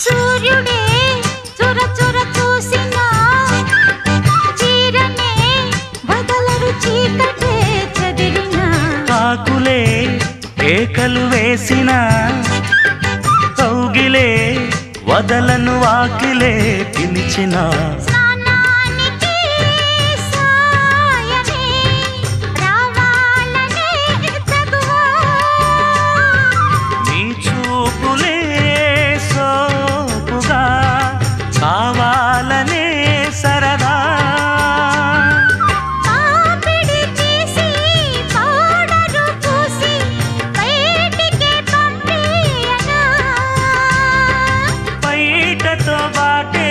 సూర్యుడే చుర చుర చూసినా చీరనే వదలరు చీకటే చదిరినా కాకులే కేకలు వేసిన కౌగిలే వదలను వాకిలే పిలిచిన నీ చూపులే సోపుగా కావాలనే సరదా బయటతో బాటే